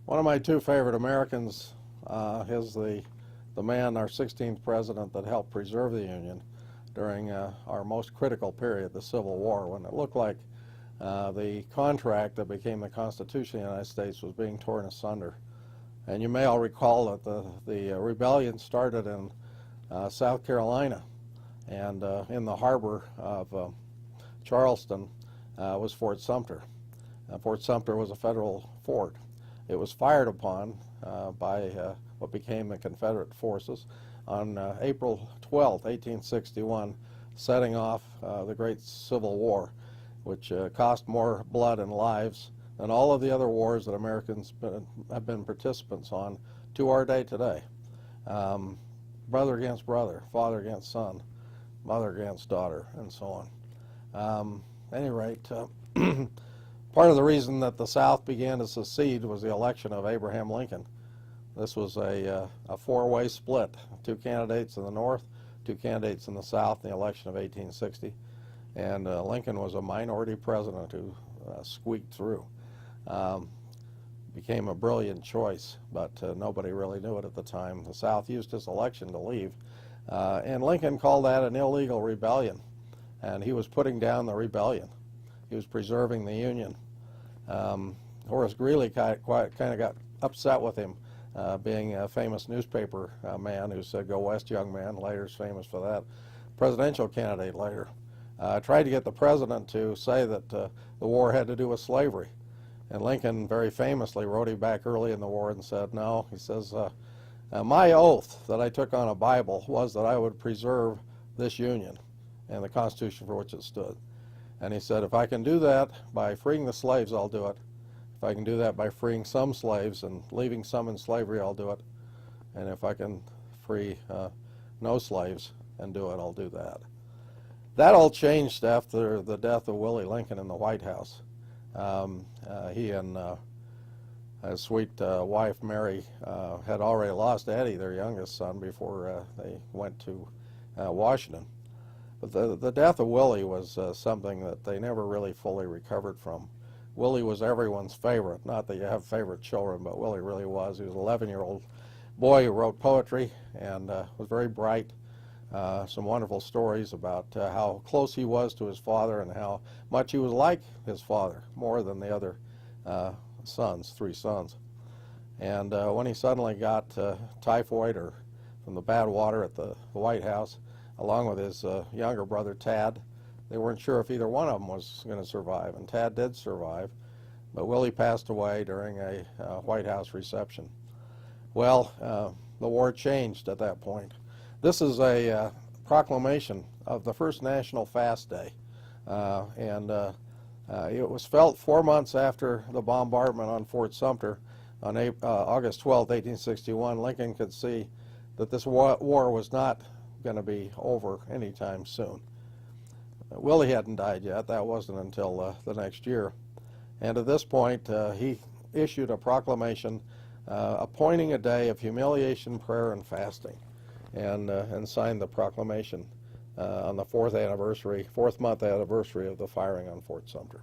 One of my two favorite Americans is the man, our 16th president, that helped preserve the Union during our most critical period, the Civil War, when it looked like the contract that became the Constitution of the United States was being torn asunder. And you may all recall that the rebellion started in South Carolina, and in the harbor of Charleston was Fort Sumter. Fort Sumter was a federal fort. It was fired upon by what became the Confederate forces on April 12, 1861, setting off the Great Civil War, which cost more blood and lives than all of the other wars that Americans have been participants on to our day today. Brother against brother, father against son, mother against daughter, and so on. At any rate, part of the reason that the South began to secede was the election of Abraham Lincoln. This was a four-way split, two candidates in the North, two candidates in the South in the election of 1860, and Lincoln was a minority president who squeaked through. Became a brilliant choice, but nobody really knew it at the time. The South used his election to leave, and Lincoln called that an illegal rebellion, and he was putting down the rebellion. He was preserving the Union. Horace Greeley kind of got upset with him, being a famous newspaper man who said, "Go west, young man." Later is famous for that. Presidential candidate later. Tried to get the president to say that the war had to do with slavery. And Lincoln very famously wrote him back early in the war and said, no, he says, my oath that I took on a Bible was that I would preserve this Union and the Constitution for which it stood. And he said, if I can do that by freeing the slaves, I'll do it. If I can do that by freeing some slaves and leaving some in slavery, I'll do it. And if I can free no slaves and do it, I'll do that. That all changed after the death of Willie Lincoln in the White House. He and his sweet wife Mary had already lost Eddie, their youngest son, before they went to Washington. But the death of Willie was something that they never really fully recovered from. Willie was everyone's favorite. Not that you have favorite children, but Willie really was. He was an 11-year-old boy who wrote poetry and was very bright. Some wonderful stories about how close he was to his father and how much he was like his father, more than the other sons, three sons. And when he suddenly got typhoid or from the bad water at the White House, along with his younger brother Tad, they weren't sure if either one of them was going to survive, and Tad did survive, but Willie passed away during a White House reception. Well, the war changed at that point. This is a proclamation of the first National Fast Day, and it was felt 4 months after the bombardment on Fort Sumter on August 12, 1861. Lincoln could see that this war was not going to be over anytime soon. Willie hadn't died yet. That wasn't until the next year. And at this point, he issued a proclamation appointing a day of humiliation, prayer, and fasting, and signed the proclamation on the fourth month anniversary of the firing on Fort Sumter.